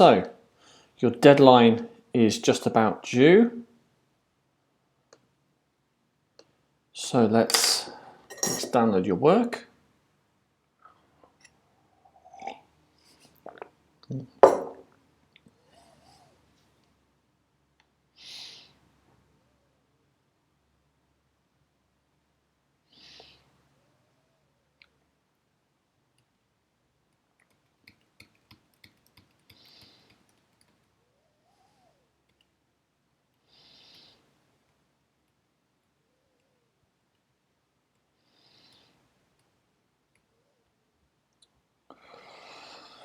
so your deadline is just about due. So let's download your work.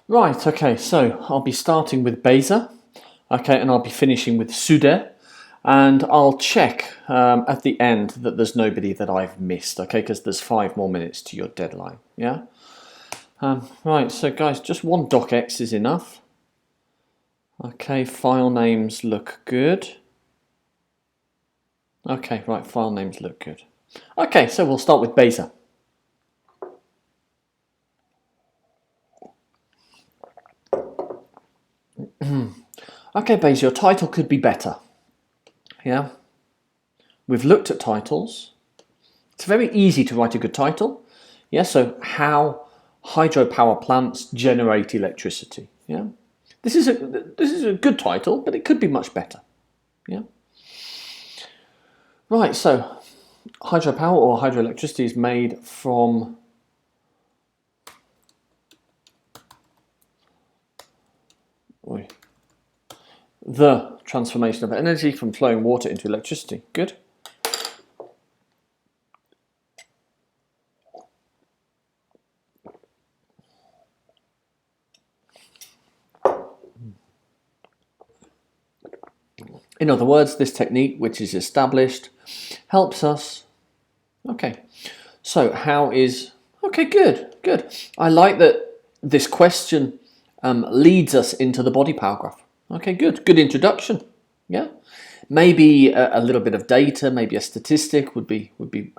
Right, okay, so I'll be starting with BEYZA, okay, and I'll be finishing with SUDE, and I'll check at the end that there's nobody that I've missed, okay, because there's 5 more minutes to your deadline, yeah? Right, so guys, just one docx is enough. Okay, file names look good. Okay, right, file names look good. Okay, so we'll start with BEYZA. Okay, BEYZA, your title could be better. Yeah, we've looked at titles. It's very easy to write a good title. Yeah, so how hydropower plants generate electricity. Yeah, this is a good title, but it could be much better. Yeah. Right, so hydropower or hydroelectricity is made from the transformation of energy from flowing water into electricity. Good. In other words, this technique, which is established, helps us. Okay, so how is... Okay, good, good. I like that this question leads us into the body paragraph. Okay, good, good introduction. Yeah, maybe a little bit of data, maybe a statistic would be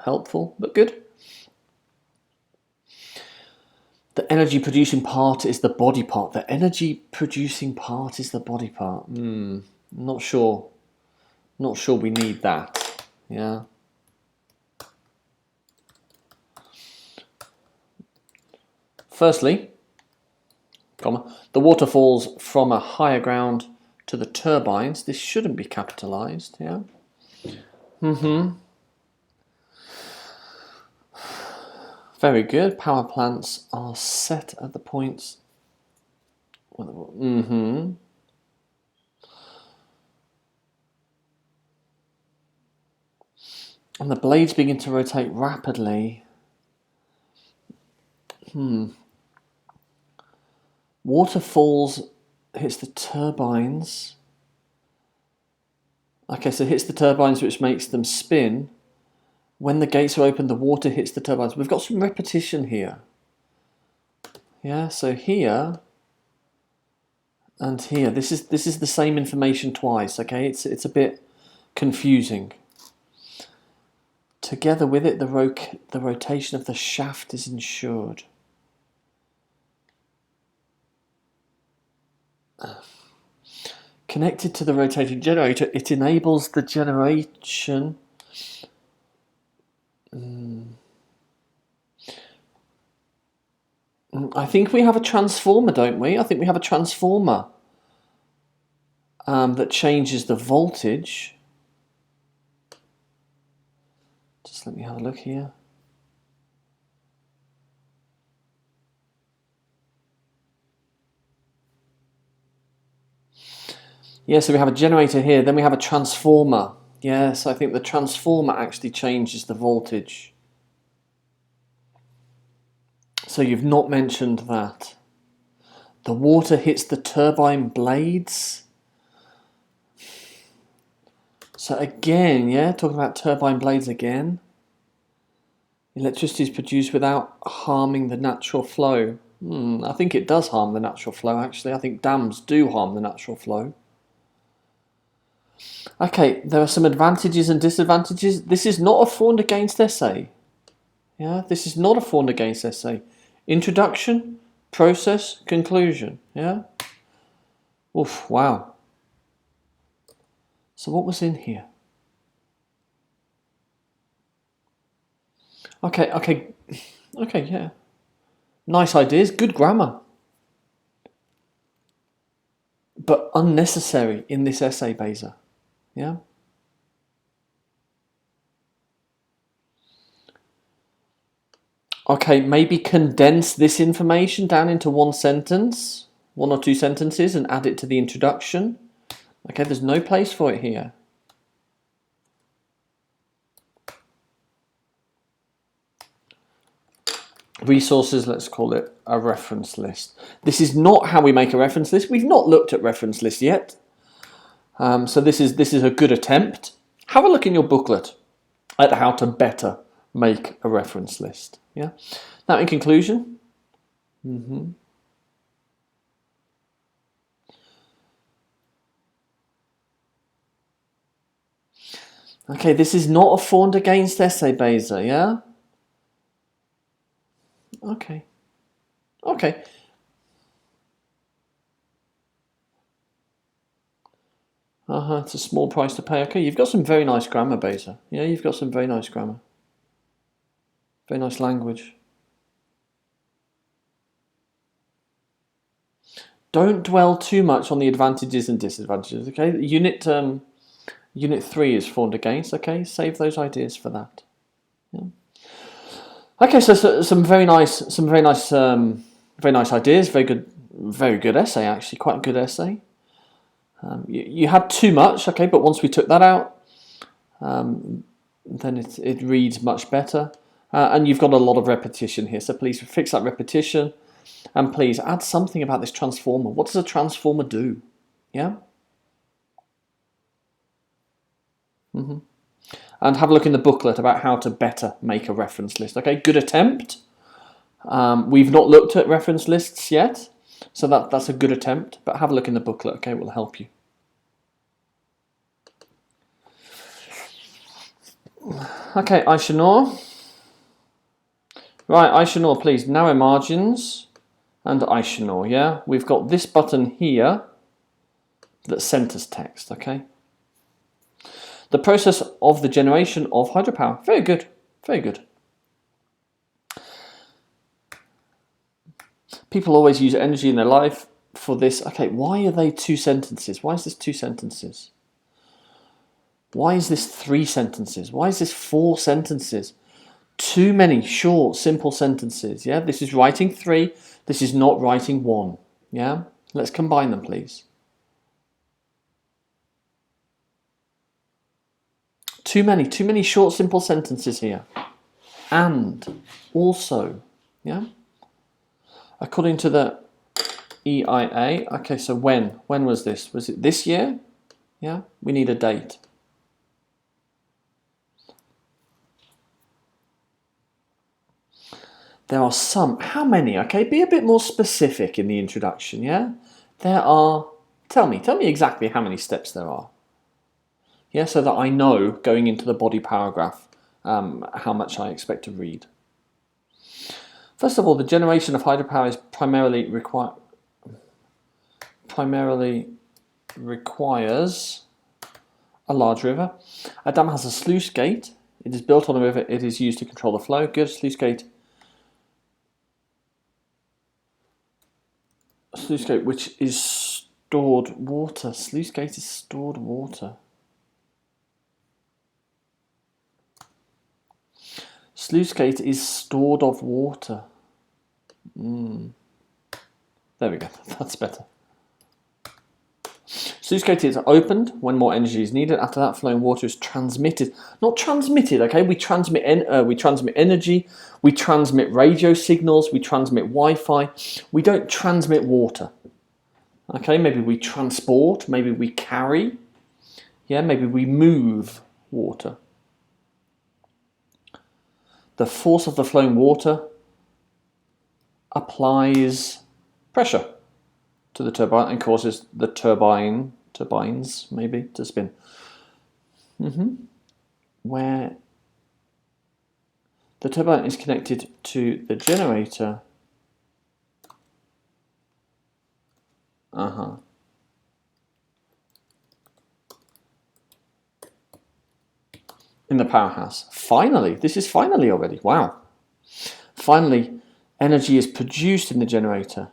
helpful, but good. The energy producing part is the body part. The energy producing part is the body part. Not sure we need that. Yeah. Firstly, the water falls from a higher ground to the turbines. This shouldn't be capitalized. Yeah. Very good. Power plants are set at the points. And the blades begin to rotate rapidly. Water falls, hits the turbines. Okay, so it hits the turbines, which makes them spin. When the gates are open, the water hits the turbines. We've got some repetition here. Yeah, so here and here. This is the same information twice. Okay, it's a bit confusing. Together with it, the rotation of the shaft is ensured. Connected to the rotating generator, it enables the generation. I think we have a transformer, don't we? I think we have a transformer that changes the voltage. Just let me have a look here. Yeah, so we have a generator here, then we have a transformer. Yes, I think the transformer actually changes the voltage. So you've not mentioned that. The water hits the turbine blades. So again, yeah, talking about turbine blades again. Electricity is produced without harming the natural flow. I think it does harm the natural flow, actually. I think dams do harm the natural flow. Okay, there are some advantages and disadvantages. This is not a for and against essay. Yeah, this is not a for and against essay. Introduction, process, conclusion. Yeah. Oof, wow. So what was in here? Okay, yeah. Nice ideas, good grammar. But unnecessary in this essay, BEYZA. Yeah? Okay, maybe condense this information down into one sentence, 1 or 2 sentences, and add it to the introduction. Okay, there's no place for it here. Resources, let's call it a reference list. This is not how we make a reference list. We've not looked at reference lists yet. So this is a good attempt. Have a look in your booklet at how to better make a reference list. Yeah. Now, in conclusion, okay, this is not a for and against essay, BEYZA. Yeah. Okay. Okay. It's a small price to pay. Okay, you've got some very nice grammar, BEYZA. Yeah, you've got some very nice grammar. Very nice language. Don't dwell too much on the advantages and disadvantages, okay? Unit 3 is for and against, okay? Save those ideas for that. Yeah. Okay, so some very nice ideas. Very good essay, actually. Quite a good essay. You had too much, okay, but once we took that out, then it reads much better. And you've got a lot of repetition here, so please fix that repetition. And please add something about this transformer. What does a transformer do? Yeah? And have a look in the booklet about how to better make a reference list. Okay, good attempt. We've not looked at reference lists yet, so that's a good attempt. But have a look in the booklet, okay, it will help you. Okay, AYSE NUR. Right, AYSE NUR, please, narrow margins and AYSE NUR, yeah? We've got this button here that centers text, okay? The process of the generation of hydropower. Very good, very good. People always use energy in their life for this. Okay, why are they 2 sentences? Why is this 2 sentences? Why is this 3 sentences? Why is this 4 sentences? Too many short, simple sentences, yeah? This is writing 3, this is not writing 1, yeah? Let's combine them, please. Too many short, simple sentences here. And, also, yeah? According to the EIA, okay, so when was this? Was it this year? Yeah, we need a date. There are some, how many? Okay, be a bit more specific in the introduction, yeah? There are, tell me exactly how many steps there are. Yeah, so that I know going into the body paragraph how much I expect to read. First of all, the generation of hydropower is primarily requires a large river. A dam has a sluice gate. It is built on a river. It is used to control the flow. Good. Sluice gate, which is stored water. Sluice gate is stored water. Sluice gate is stored of water. There we go. That's better. Sluice gate is opened when more energy is needed. After that, flowing water is transmitted. Not transmitted, okay? We transmit energy. We transmit radio signals. We transmit Wi-Fi. We don't transmit water. Okay, maybe we transport. Maybe we carry. Yeah, maybe we move water. The force of the flowing water applies pressure to the turbine and causes the turbines maybe to spin. Where the turbine is connected to the generator. in the powerhouse. Finally, this is finally already. Wow. Finally, energy is produced in the generator.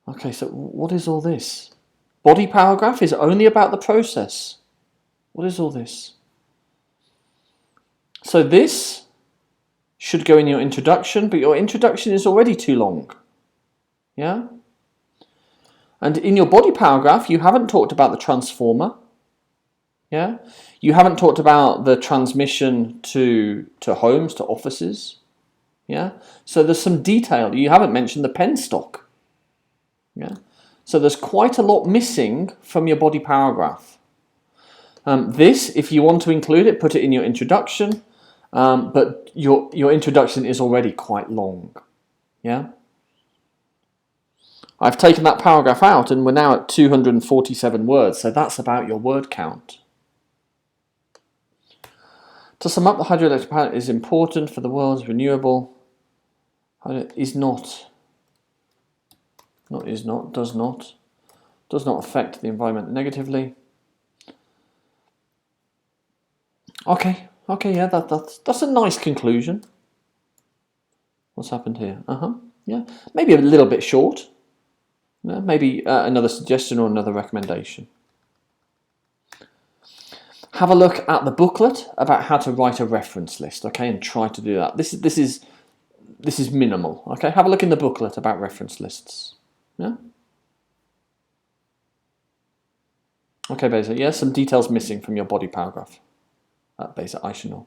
Okay, so what is all this? Body paragraph is only about the process. What is all this? So this should go in your introduction, but your introduction is already too long. Yeah? And in your body paragraph, you haven't talked about the transformer. Yeah? You haven't talked about the transmission to homes, to offices. Yeah? So there's some detail. You haven't mentioned the pen stock. Yeah? So there's quite a lot missing from your body paragraph. This, if you want to include it, put it in your introduction. But your introduction is already quite long. Yeah? I've taken that paragraph out and we're now at 247 words. So that's about your word count. To sum up, the hydroelectric power is important for the world's renewable. Does not affect the environment negatively. Okay, yeah, that's a nice conclusion. What's happened here? Yeah, maybe a little bit short. No, maybe another suggestion or another recommendation. Have a look at the booklet about how to write a reference list, okay, and try to do that. This is minimal, okay. Have a look in the booklet about reference lists. Yeah. Okay, BEYZA. Yeah, some details missing from your body paragraph at BEYZA AYSE NUR.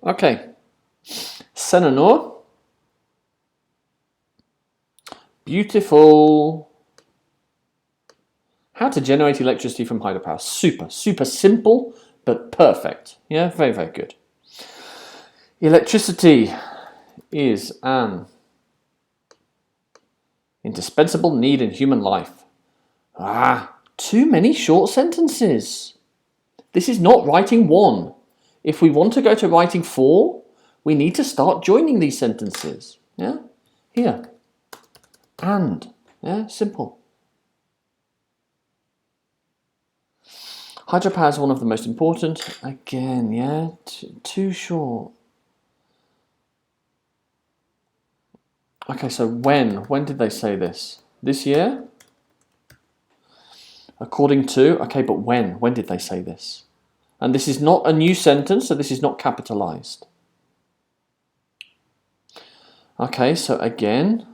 Okay. SENA NUR. Beautiful. How to generate electricity from hydropower. Super simple, but perfect. Yeah, very good. Electricity is an indispensable need in human life. Too many short sentences. This is not writing 1. If we want to go to writing 4, we need to start joining these sentences. Yeah, here. And, yeah, simple. Hydropower is one of the most important. Again, yeah, too short. Okay, so when did they say this? This year? According to, okay, but when did they say this? And this is not a new sentence, so this is not capitalized. Okay, so again,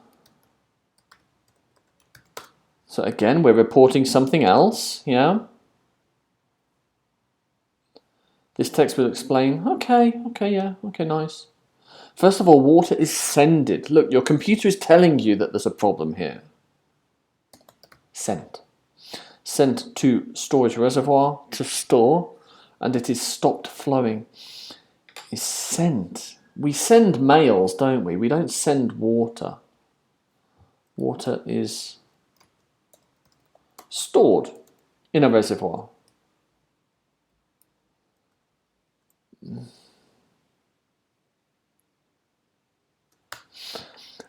we're reporting something else, yeah? This text will explain, okay, nice. First of all, water is sended. Look, your computer is telling you that there's a problem here. Sent to storage reservoir to store, and it is stopped flowing. Is sent. We send mails, don't we? We don't send water. Water is stored in a reservoir.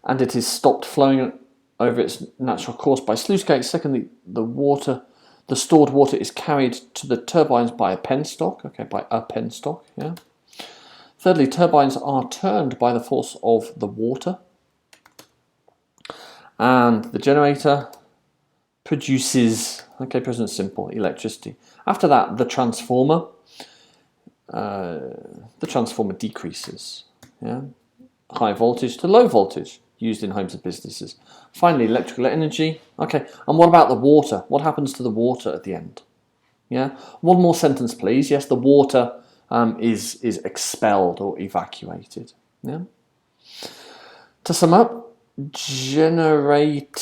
And it is stopped flowing over its natural course by sluice gates. Secondly, the stored water is carried to the turbines by a penstock. Okay, by a penstock, yeah. Thirdly, turbines are turned by the force of the water. And the generator produces, okay, present simple, electricity. After that, the transformer decreases, yeah. High voltage to low voltage, used in homes and businesses. Finally, electrical energy. Okay, and what about the water? What happens to the water at the end? Yeah, one more sentence, please. Yes, the water is expelled or evacuated. Yeah. To sum up, generating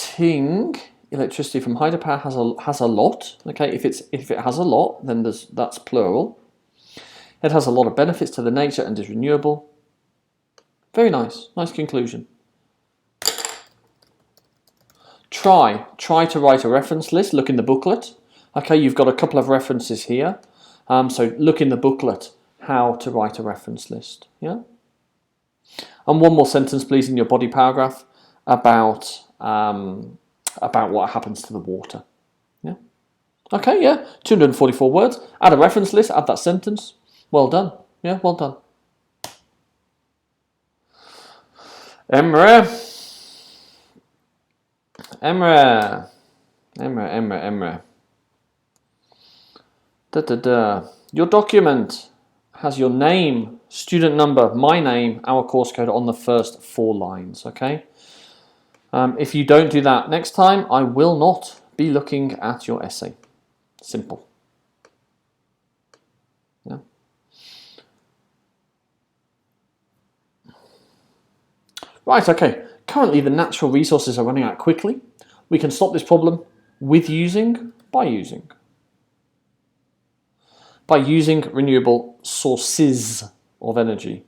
electricity from hydropower has a lot. Okay, if it has a lot, then that's plural. It has a lot of benefits to the nature and is renewable. Very nice conclusion. Try to write a reference list. Look in the booklet. Okay, you've got a couple of references here. So look in the booklet how to write a reference list. Yeah. And one more sentence, please, in your body paragraph about what happens to the water. Yeah. Okay, yeah, 244 words. Add a reference list, add that sentence. Well done. Yeah, well done. EMRE. EMRE. EMRE, EMRE, EMRE. Da, da, da. Your document has your name, student number, my name, our course code on the first 4 lines, okay? If you don't do that next time, I will not be looking at your essay. Simple. Yeah. Right, okay. Currently, the natural resources are running out quickly. We can stop this problem with using, by using renewable sources of energy.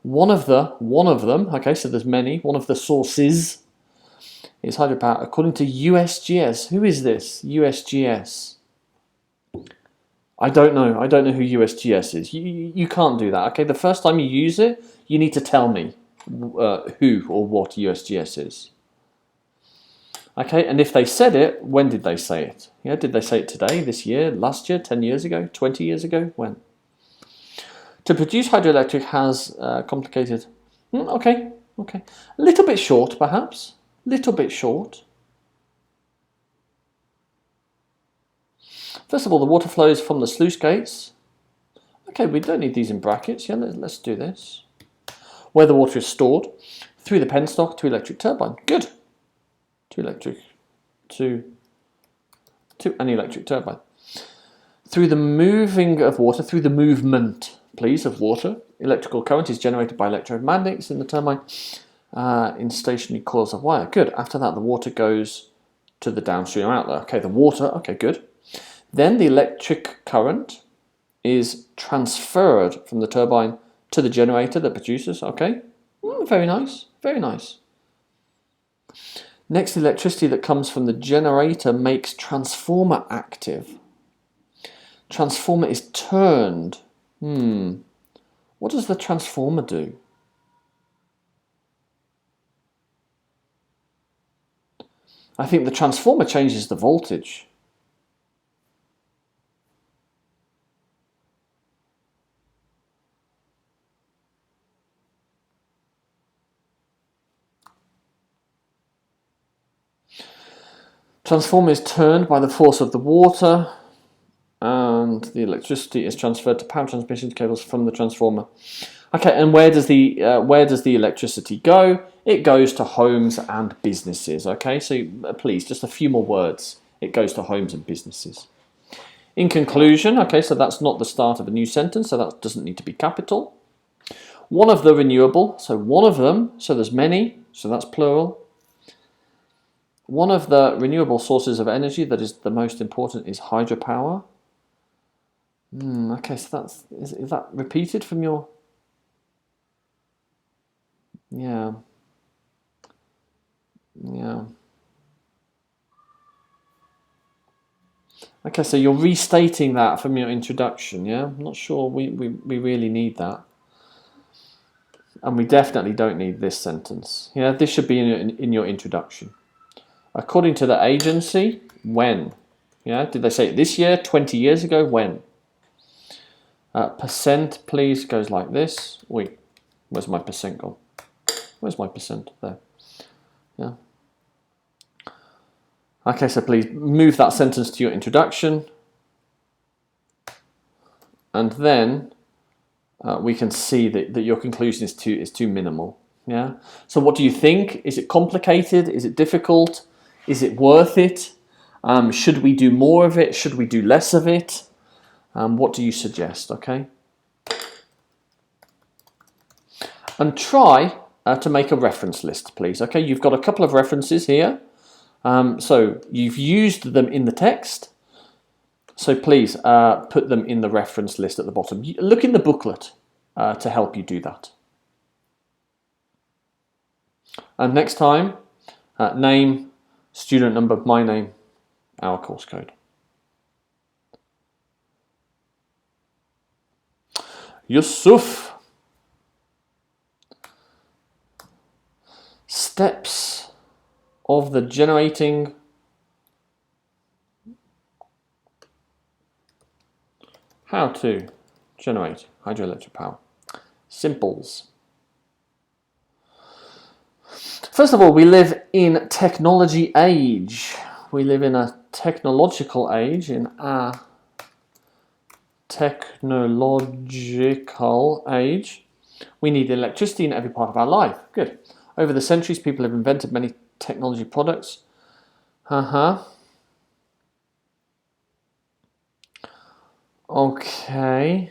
One of them, okay, so there's many, one of the sources is hydropower according to USGS. Who is this? USGS. I don't know who USGS is. You can't do that, okay? The first time you use it, you need to tell me who or what USGS is. Okay, and if they said it, when did they say it? Yeah, did they say it today, this year, last year, 10 years ago, 20 years ago? When? To produce hydroelectric has complicated. Okay. A little bit short, perhaps. Little bit short. First of all, the water flows from the sluice gates. Okay, we don't need these in brackets. Yeah, let's do this. Where the water is stored. Through the penstock to electric turbine. Good. To an electric turbine. Through the moving of water, through the movement, please, of water, electrical current is generated by electromagnets in the turbine in stationary coils of wire. Good. After that, the water goes to the downstream outlet. Okay, the water, okay, good. Then the electric current is transferred from the turbine to the generator that produces. Okay, very nice, very nice. Next, the electricity that comes from the generator makes transformer active. Transformer is turned. What does the transformer do? I think the transformer changes the voltage. Transformer is turned by the force of the water, and the electricity is transferred to power transmission cables from the transformer. Okay, and where does the electricity go? It goes to homes and businesses. Okay, so please, just a few more words. It goes to homes and businesses. In conclusion, okay, so that's not the start of a new sentence, so that doesn't need to be capital. One of the renewable, so one of them, so there's many, so that's plural. One of the renewable sources of energy that is the most important is hydropower. Okay, so that's is that repeated from your? Yeah. Okay, so you're restating that from your introduction, yeah? I'm not sure we really need that. And we definitely don't need this sentence. Yeah, this should be in your introduction. According to the agency, when? Yeah, did they say it this year, 20 years ago? When? Percent, please, goes like this. Wait, where's my percent gone? Where's my percent? There. Yeah. Okay, so please move that sentence to your introduction. And then we can see that your conclusion is too minimal. Yeah. So what do you think? Is it complicated? Is it difficult? Is it worth it? Should we do more of it? Should we do less of it? What do you suggest? Okay. And try to make a reference list, please. Okay, you've got a couple of references here. So you've used them in the text. So please put them in the reference list at the bottom. Look in the booklet to help you do that. And next time, name, student number, my name, our course code. Yusuf. Steps of the generating How to generate hydroelectric power. Simples. First of all, we live in technology age. We live in a technological age, in a technological age. We need electricity in every part of our life. Good. Over the centuries, people have invented many technology products. Okay.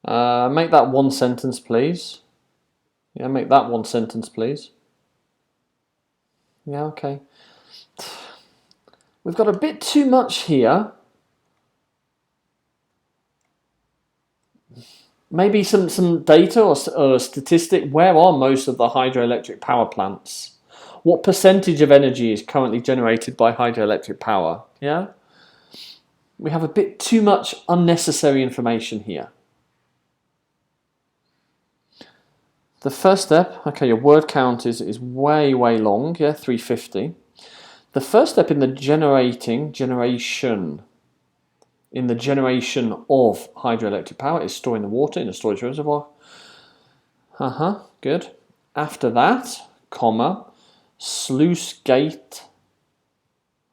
Make that one sentence, please. Yeah, make that one sentence, please. Yeah, okay. We've got a bit too much here. Maybe some data or a statistic. Where are most of the hydroelectric power plants? What percentage of energy is currently generated by hydroelectric power? Yeah? We have a bit too much unnecessary information here. The first step, okay, your word count is way long, yeah, 350. The first step in the generation of hydroelectric power is storing the water in a storage reservoir. Good. After that, comma, sluice gate.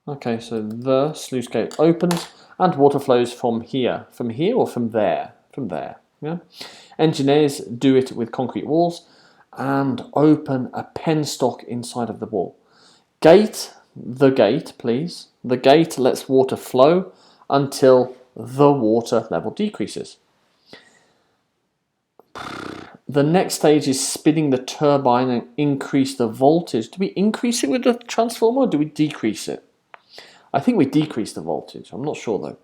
Okay, so the sluice gate opens and water flows from here. From here or from there? From there, yeah. Engineers do it with concrete walls and open a penstock inside of the wall. Gate, the gate, please. The gate lets water flow until the water level decreases. The next stage is spinning the turbine and increase the voltage. Do we increase it with the transformer or do we decrease it? I think we decrease the voltage. I'm not sure though.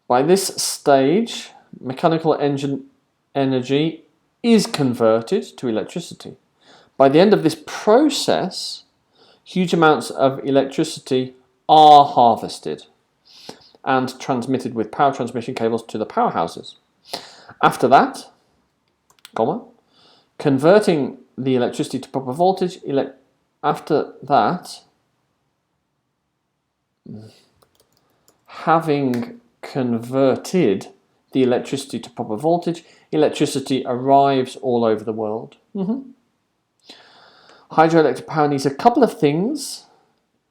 By this stage, mechanical engine energy is converted to electricity. By the end of this process, huge amounts of electricity are harvested and transmitted with power transmission cables to the powerhouses. After that, comma, converting the electricity to proper voltage, after that, having converted the electricity to proper voltage, electricity arrives all over the world. Hydroelectric power needs a couple of things.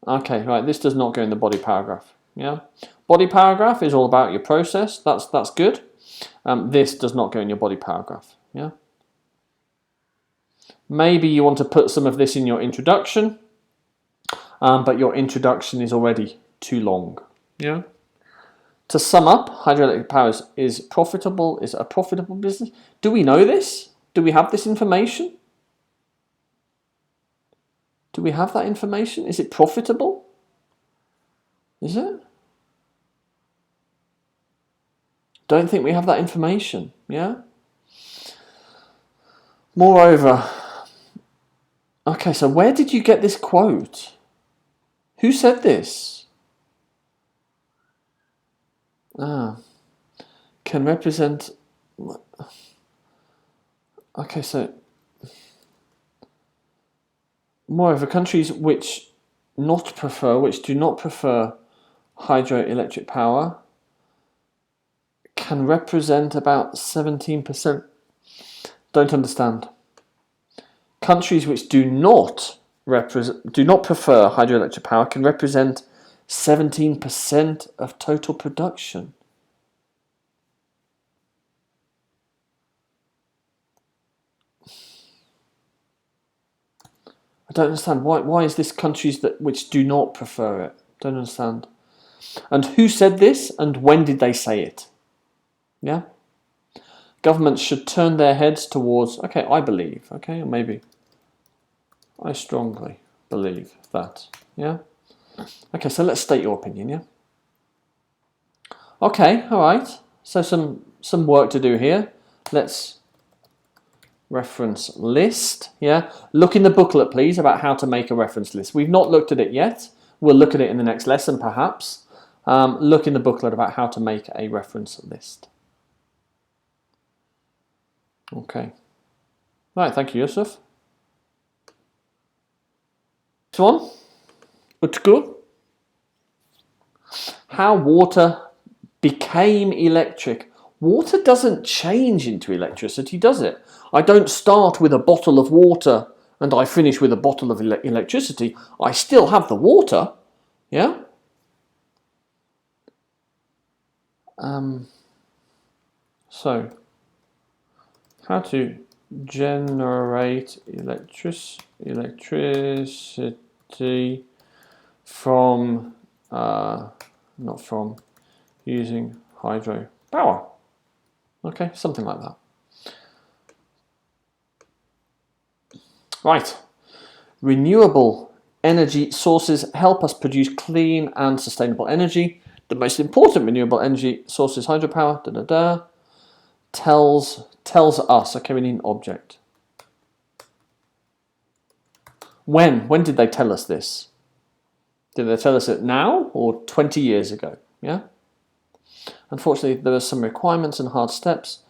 Okay, right, this does not go in the body paragraph. Yeah, body paragraph is all about your process. That's good. This does not go in your body paragraph. Yeah. Maybe you want to put some of this in your introduction, but your introduction is already too long. Yeah. To sum up, hydroelectric power is profitable. Is a profitable business. Do we know this? Do we have this information? Do we have that information? Is it profitable? Is it? Don't think we have that information, yeah? Moreover, okay, so where did you get this quote? Who said this? Can represent... Okay, so... Moreover, countries which do not prefer hydroelectric power can represent about 17%. Don't understand. Countries which do not prefer hydroelectric power can represent 17% of total production. I don't understand. Why is this countries which do not prefer it? Don't understand. And who said this and when did they say it? Yeah? Governments should turn their heads towards, okay, I believe, okay, or maybe I strongly believe that, yeah? Okay, so let's state your opinion, yeah? Okay, all right. So some work to do here. Let's reference list, yeah? Look in the booklet, please, about how to make a reference list. We've not looked at it yet. We'll look at it in the next lesson, perhaps. Look in the booklet about how to make a reference list. Okay. Right, thank you, Yusuf. Next one. UTKU. How water became electric. Water doesn't change into electricity, does it? I don't start with a bottle of water and I finish with a bottle of electricity. I still have the water, yeah? So, how to generate electricity from, not from, using hydropower. Okay, something like that. Right. Renewable energy sources help us produce clean and sustainable energy. The most important renewable energy source is hydropower. Tells us. Okay, we need an object. When did they tell us this? Did they tell us it now or 20 years ago? Yeah. Unfortunately, there are some requirements and hard steps.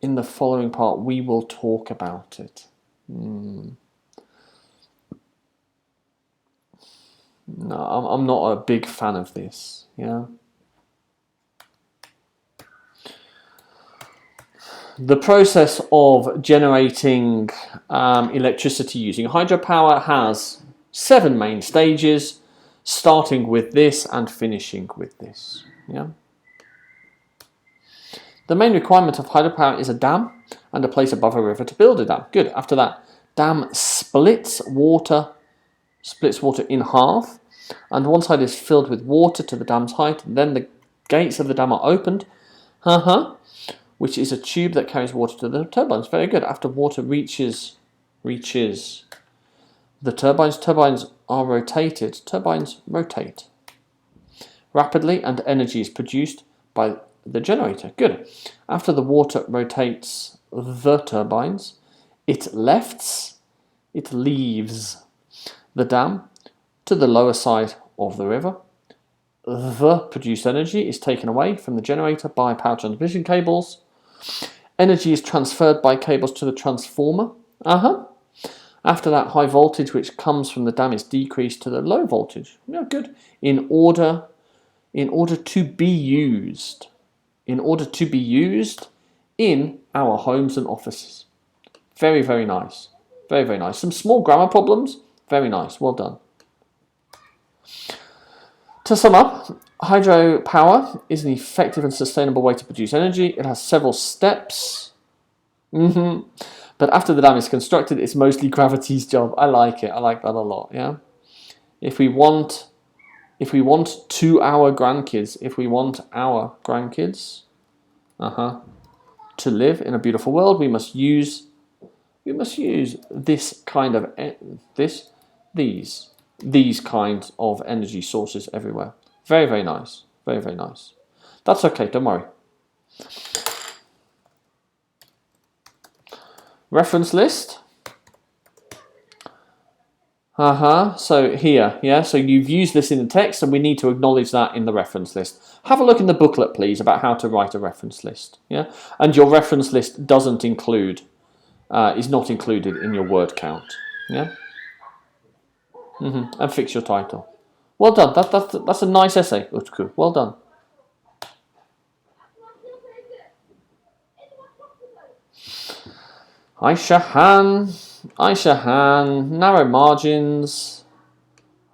In the following part, we will talk about it. No, I'm not a big fan of this. Yeah. The process of generating electricity using hydropower has 7 main stages, starting with this and finishing with this. Yeah. The main requirement of hydropower is a dam and a place above a river to build a dam. Good. After that, dam splits water in half, and one side is filled with water to the dam's height. Then the gates of the dam are opened, which is a tube that carries water to the turbines. Very good. After water reaches the turbines are rotated. Turbines rotate rapidly, and energy is produced by the generator. Good. After the water rotates the turbines, it leaves the dam to the lower side of the river. The produced energy is taken away from the generator by power transmission cables. Energy is transferred by cables to the transformer. After that, high voltage which comes from the dam is decreased to the low voltage. Yeah, good. In order to be used in our homes and offices. Very, very nice. Very, very nice. Some small grammar problems. Very nice. Well done. To sum up, hydropower is an effective and sustainable way to produce energy. It has several steps. But after the dam is constructed, it's mostly gravity's job. I like it. I like that a lot. Yeah. If we want our grandkids, to live in a beautiful world, we must use this kind of these kinds of energy sources everywhere. Very, very nice. Very, very nice. That's okay. Don't worry. Reference list. So here, yeah, so you've used this in the text and we need to acknowledge that in the reference list. Have a look in the booklet, please, about how to write a reference list, yeah? And your reference list doesn't include, is not included in your word count, yeah? And fix your title. Well done, that's a nice essay, UTKU, well done. AYSEHAN, narrow margins.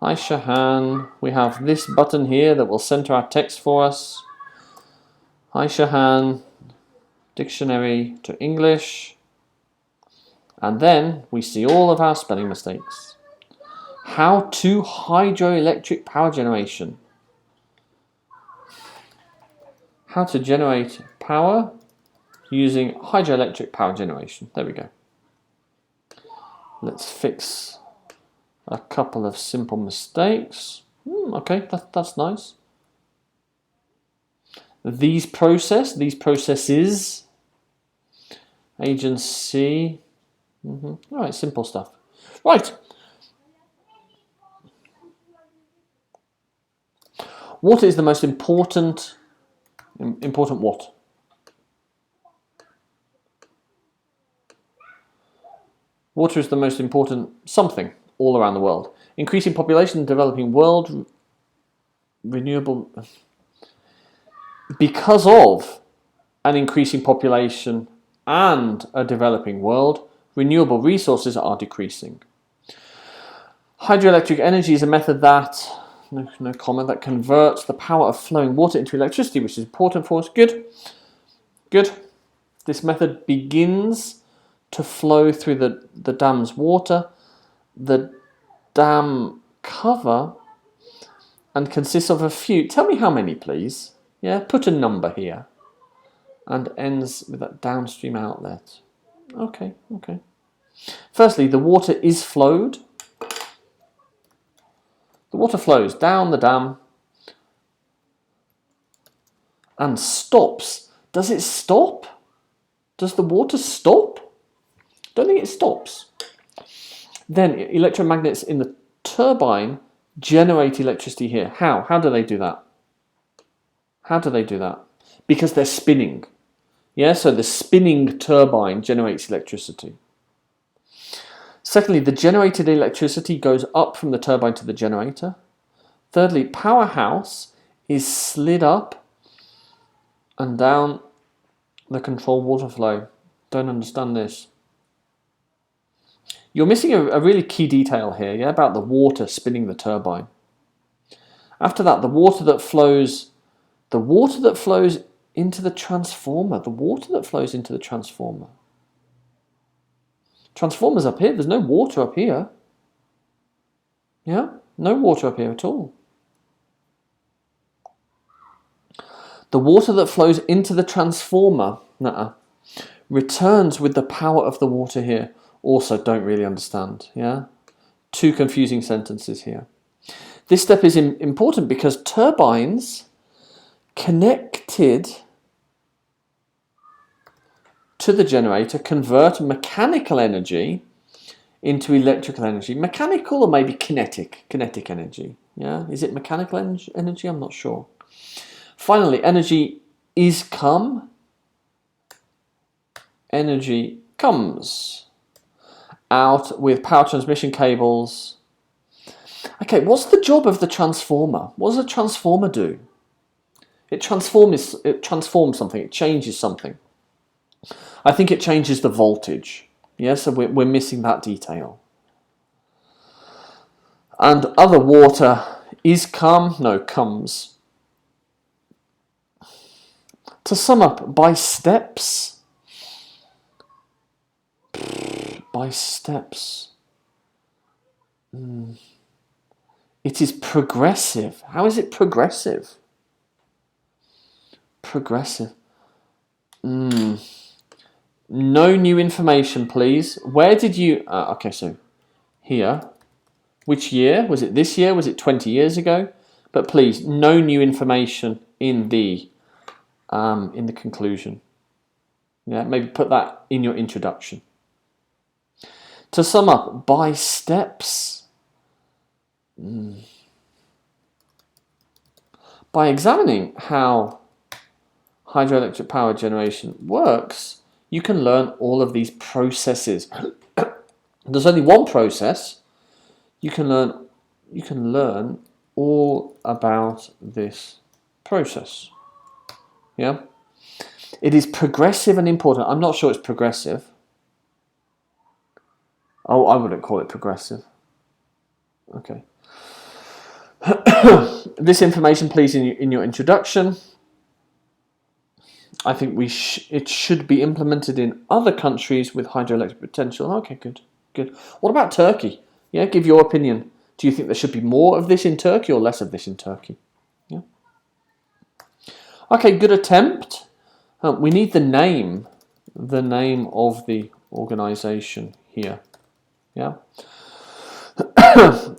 AYSEHAN, we have this button here that will center our text for us. AYSEHAN, dictionary to English. And then we see all of our spelling mistakes. How to hydroelectric power generation. How to generate power using hydroelectric power generation. There we go. Let's fix a couple of simple mistakes. Okay, that's nice. These processes, agency. All right, simple stuff. Right. Water is the most important. Important what? Water is the most important something all around the world. Increasing population in the developing world, renewable because of an increasing population and a developing world, renewable resources are decreasing. Hydroelectric energy is a method that, no comment, that converts the power of flowing water into electricity, which is important for us. Good. Good. This method begins to flow through the dam's water, the dam cover, and consists of a few. Tell me how many, please. Yeah, put a number here. And ends with that downstream outlet. Okay, okay. Firstly, the water is flowed. The water flows down the dam and stops. Does it stop? Does the water stop? Don't think it stops. Then electromagnets in the turbine generate electricity here. How? How do they do that? How do they do that? Because they're spinning. Yeah, so the spinning turbine generates electricity. Secondly, the generated electricity goes up from the turbine to the generator. Thirdly, powerhouse is slid up and down the control water flow. Don't understand this. You're missing a really key detail here, yeah, about the water spinning the turbine. After that, the water that flows into the transformer. The water that flows into the transformer. Transformer's up here. There's no water up here. Yeah, no water up here at all. The water that flows into the transformer returns with the power of the water here. Also, don't really understand. Yeah, two confusing sentences here. This step is important because turbines connected to the generator convert mechanical energy into electrical energy. Mechanical or maybe kinetic energy. Yeah, is it mechanical energy? I'm not sure. Finally, energy comes out with power transmission cables. Okay, what's the job of the transformer? What does a transformer do? It transforms something, it changes something. I think it changes the voltage. Yeah, so we're missing that detail. And other water comes. To sum up, by steps. It is progressive. How is it progressive? Progressive. No new information, please. Where did you... okay, so here. Which year? Was it this year? Was it 20 years ago? But please, no new information in the conclusion. Yeah, maybe put that in your introduction. To sum up, by steps. By examining how hydroelectric power generation works, you can learn all of these processes. There's only one process. You can learn all about this process. Yeah? It is progressive and important. I'm not sure it's progressive. Oh, I wouldn't call it progressive. Okay. This information, please, in your introduction. I think it should be implemented in other countries with hydroelectric potential. Okay, good. What about Turkey? Yeah, give your opinion. Do you think there should be more of this in Turkey or less of this in Turkey? Yeah. Okay, good attempt. We need the name of the organization here. Yeah.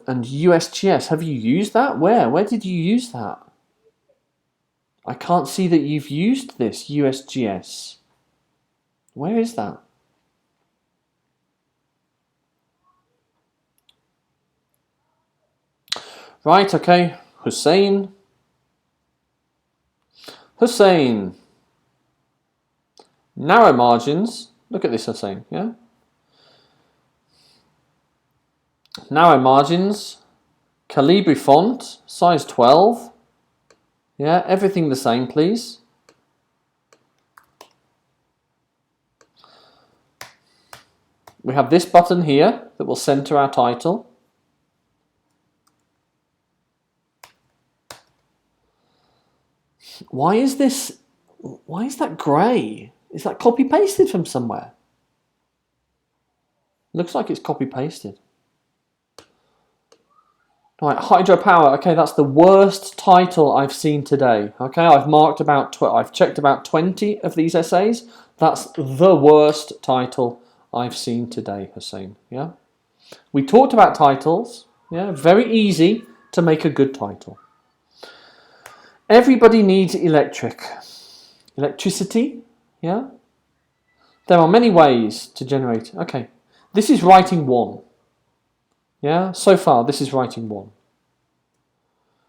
And USGS, have you used that? Where did you use that? I can't see that you've used this USGS. Where is that? Right, okay. Hussein. Narrow margins. Look at this, Hussein, yeah? Narrow margins. Calibri font, size 12. Yeah, everything the same, please. We have this button here that will center our title. Why is that grey? Is that copy pasted from somewhere? Looks like it's copy pasted. Right, hydropower. Okay, that's the worst title I've seen today. Okay, I've checked about 20 of these essays. That's the worst title I've seen today, Hussein. Yeah, we talked about titles. Yeah, very easy to make a good title. Everybody needs electricity. Yeah, there are many ways to generate. Okay, this is writing 1. Yeah, so far this is writing 1.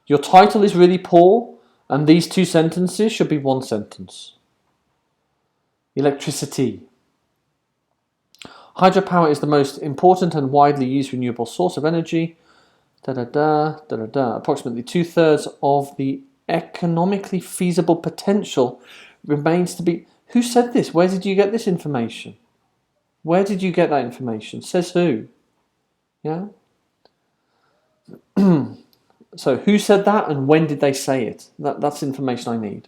Your title is really poor, and these 2 sentences should be 1 sentence. Electricity. Hydropower is the most important and widely used renewable source of energy. Approximately 2/3 of the economically feasible potential remains to be... Who said this? Where did you get this information? Where did you get that information? Says who? Yeah? So who said that and when did they say it? That's information I need.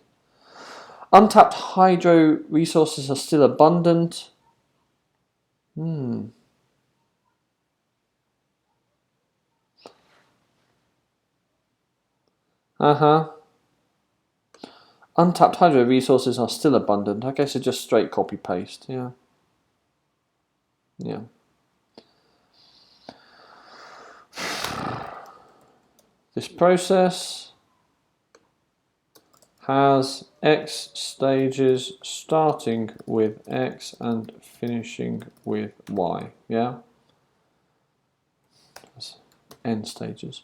Untapped hydro resources are still abundant. Untapped hydro resources are still abundant. Okay, so just straight copy paste. Yeah. Yeah. This process has X stages starting with X and finishing with Y. Yeah? That's N stages.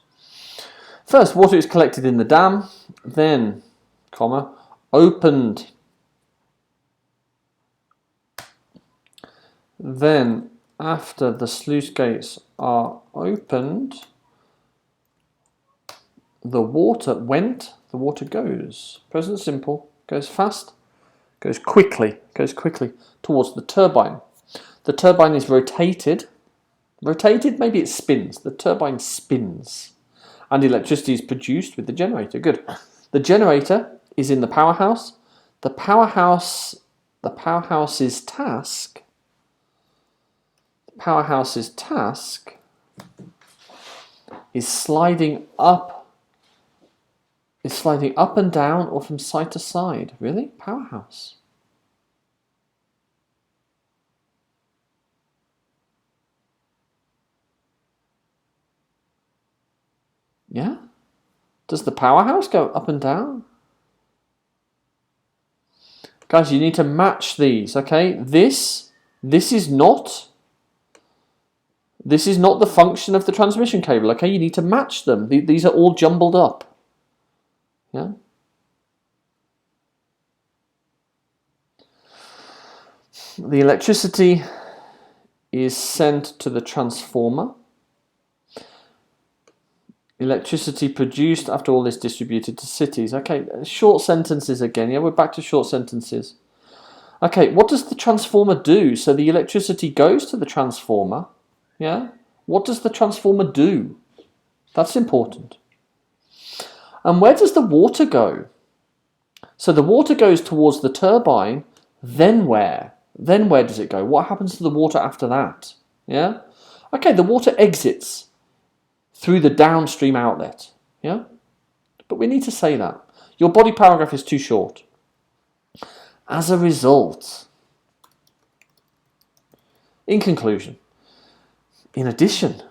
First, water is collected in the dam, then, comma, opened. Then, after the sluice gates are opened, the water goes. Present simple, goes fast, goes quickly towards the turbine. The turbine is rotated. Rotated, maybe it spins. The turbine spins. And electricity is produced with the generator. Good. The generator is in the powerhouse. The powerhouse's task is sliding up and down or from side to side. Really? Powerhouse. Yeah? Does the powerhouse go up and down? Guys, you need to match these, okay? This is not the function of the transmission cable, okay? You need to match them. These are all jumbled up. Yeah? The electricity is sent to the transformer. Electricity produced after all is distributed to cities. Okay, short sentences again. Yeah, we're back to short sentences. Okay, what does the transformer do? So the electricity goes to the transformer. Yeah? What does the transformer do? That's important. And where does the water go? So the water goes towards the turbine, then where? Then where does it go? What happens to the water after that? Yeah? Okay, the water exits through the downstream outlet. Yeah? But we need to say that. Your body paragraph is too short. As a result, in conclusion, in addition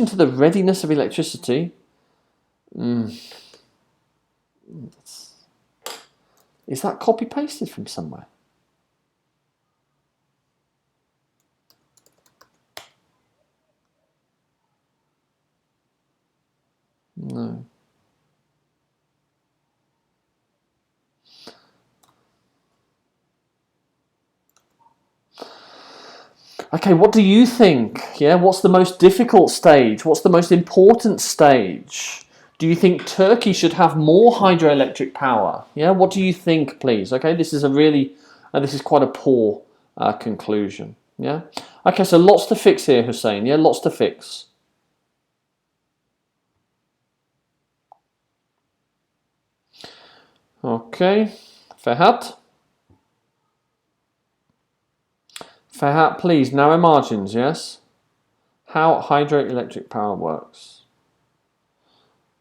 to the readiness of electricity, is that copy-pasted from somewhere? No. Okay, what do you think? Yeah, what's the most difficult stage? What's the most important stage? Do you think Turkey should have more hydroelectric power? Yeah, what do you think, please? Okay, this is a really, this is quite a poor conclusion. Yeah. Okay, so lots to fix here, Hussein. Yeah, lots to fix. Okay, Ferhat. Ferhat, please, narrow margins, yes? How hydroelectric power works.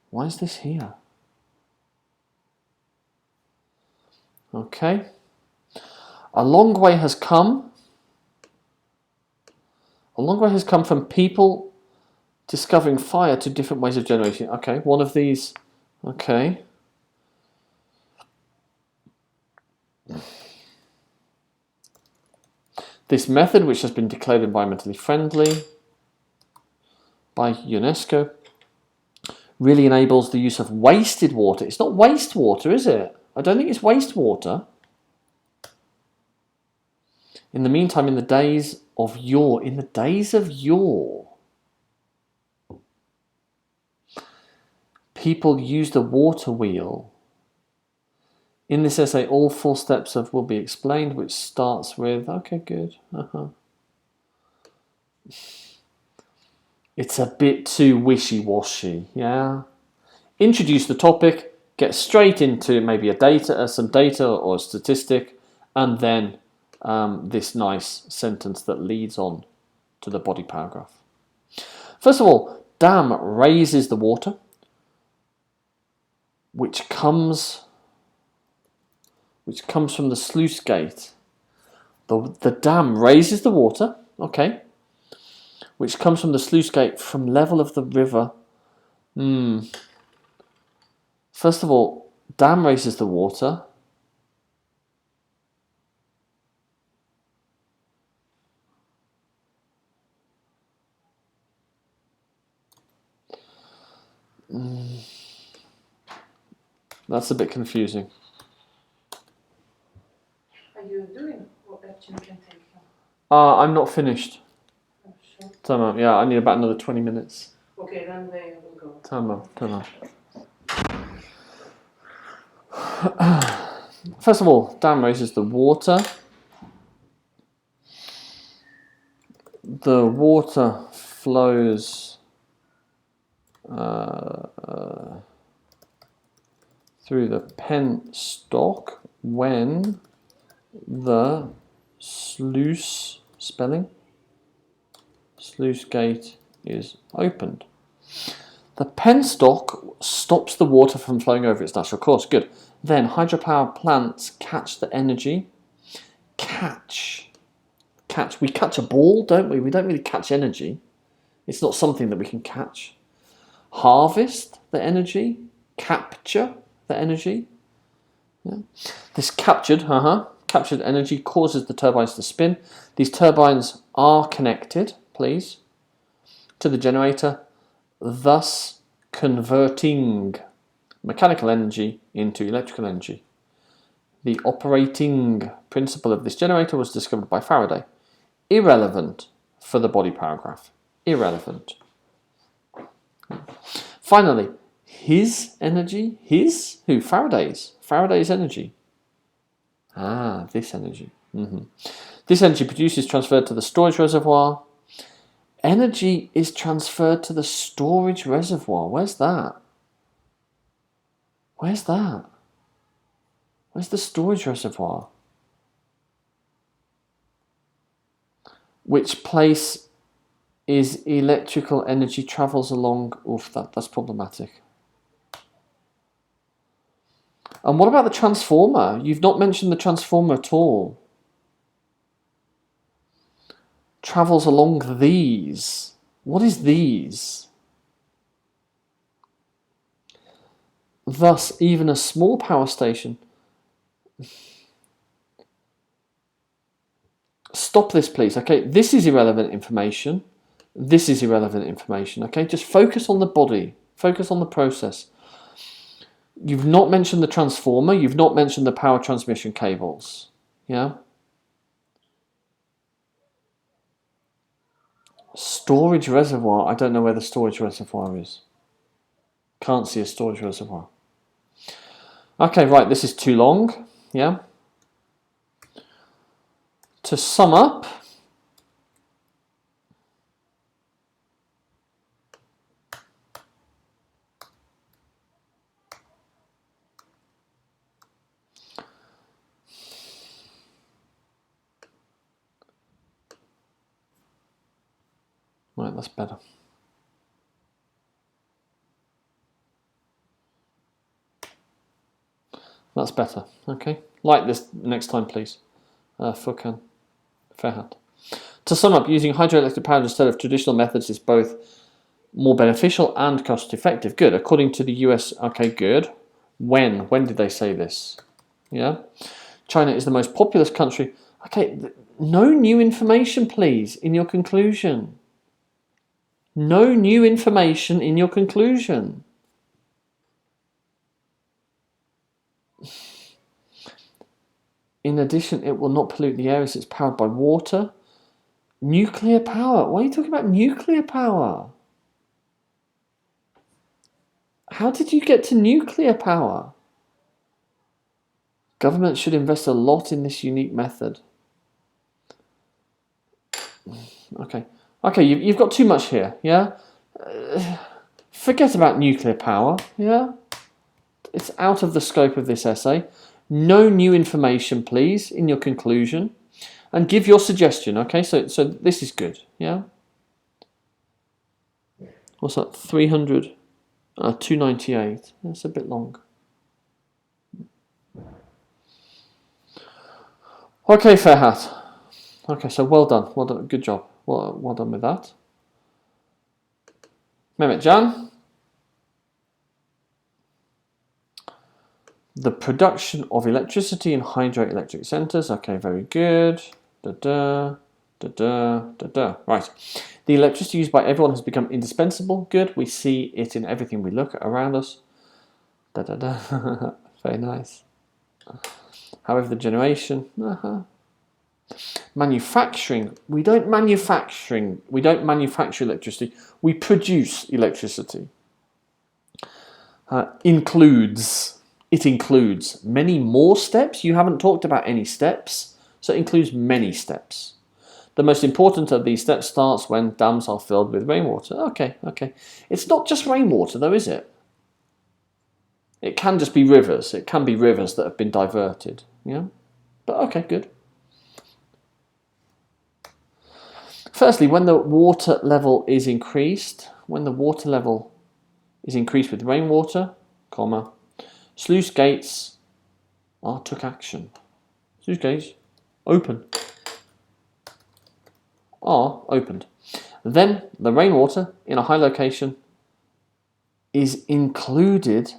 Why is this here? Okay. A long way has come. A long way has come from people discovering fire to different ways of generating. Okay, one of these. Okay. This method, which has been declared environmentally friendly by UNESCO, really enables the use of wasted water. It's not wastewater, is it? I don't think it's wastewater. In the meantime, in the days of yore, people used a water wheel. In this essay, all 4 steps will be explained, which starts with, okay, good. It's a bit too wishy-washy, yeah? Introduce the topic, get straight into maybe some data or a statistic, and then this nice sentence that leads on to the body paragraph. First of all, dam raises the water, which comes from the sluice gate. The dam raises the water, okay, which comes from the sluice gate from level of the river. First of all, dam raises the water. That's a bit confusing. Are you doing what action can take? I'm not finished. Oh, sure. Tamam. Yeah, I need about another 20 minutes. Okay, then they will go. Tamam. First of all, dam raises the water. The water flows through the penstock when the sluice gate is opened. The penstock stops the water from flowing over its natural course. Good. Then hydropower plants catch the energy. Catch. We catch a ball, don't we? We don't really catch energy. It's not something that we can catch. Harvest the energy. Capture the energy. Yeah. This captured energy causes the turbines to spin. These turbines are connected, please, to the generator, thus converting mechanical energy into electrical energy. The operating principle of this generator was discovered by Faraday. Irrelevant for the body paragraph. Irrelevant. Finally, his energy. His? Who? Faraday's. Faraday's energy. This energy. This energy produced is transferred to the storage reservoir. Energy is transferred to the storage reservoir. Where's that? Where's that? Where's the storage reservoir? Which place is electrical energy travels along? Oof, that's problematic. And what about the transformer? You've not mentioned the transformer at all. Travels along these. What is these? Thus, even a small power station. Stop this, please. Okay, this is irrelevant information. This is irrelevant information. Okay, just focus on the body. Focus on the process. You've not mentioned the transformer. You've not mentioned the power transmission cables. Yeah. Storage reservoir. I don't know where the storage reservoir is. Can't see a storage reservoir. Okay, right. This is too long. Yeah. To sum up, right, that's better. That's better. Okay, like this next time, please. FERHAT. To sum up, using hydroelectric power instead of traditional methods is both more beneficial and cost effective. Good. According to the US, okay, good. When did they say this? Yeah. China is the most populous country. Okay, no new information, please, in your conclusion. No new information in your conclusion. In addition, it will not pollute the air as it's powered by water. Nuclear power. Why are you talking about nuclear power? How did you get to nuclear power? Government should invest a lot in this unique method. Okay, you've got too much here, yeah? Forget about nuclear power, yeah? It's out of the scope of this essay. No new information, please, in your conclusion. And give your suggestion, okay? So this is good, yeah? What's that? 300, 298. That's a bit long. Okay, FERHAT. Okay, so well done, good job. Well done with that. Mehmet Can. The production of electricity in hydroelectric centres. Okay, very good. Right. The electricity used by everyone has become indispensable. Good. We see it in everything we look at around us. Very nice. However, the generation. Manufacturing. We don't manufacture electricity. We produce electricity. It includes many more steps. You haven't talked about any steps, so it includes many steps. The most important of these steps starts when dams are filled with rainwater. Okay. It's not just rainwater though, is it? It can just be rivers. It can be rivers that have been diverted. Yeah, but okay, good. Firstly, when the water level is increased, with rainwater, comma, sluice gates took action. Sluice gates opened. Then the rainwater in a high location is included.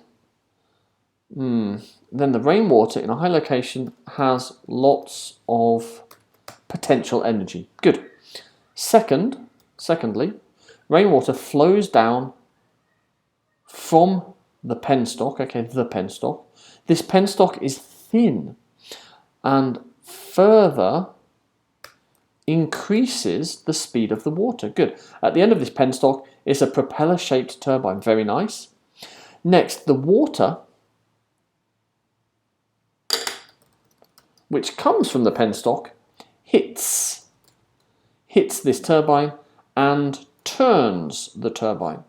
Then the rainwater in a high location has lots of potential energy. Good. Secondly, rainwater flows down from the penstock. Okay, the penstock. This penstock is thin and further increases the speed of the water. Good. At the end of this penstock is a propeller-shaped turbine. Very nice. Next, the water, which comes from the penstock, hits this turbine and turns the turbine.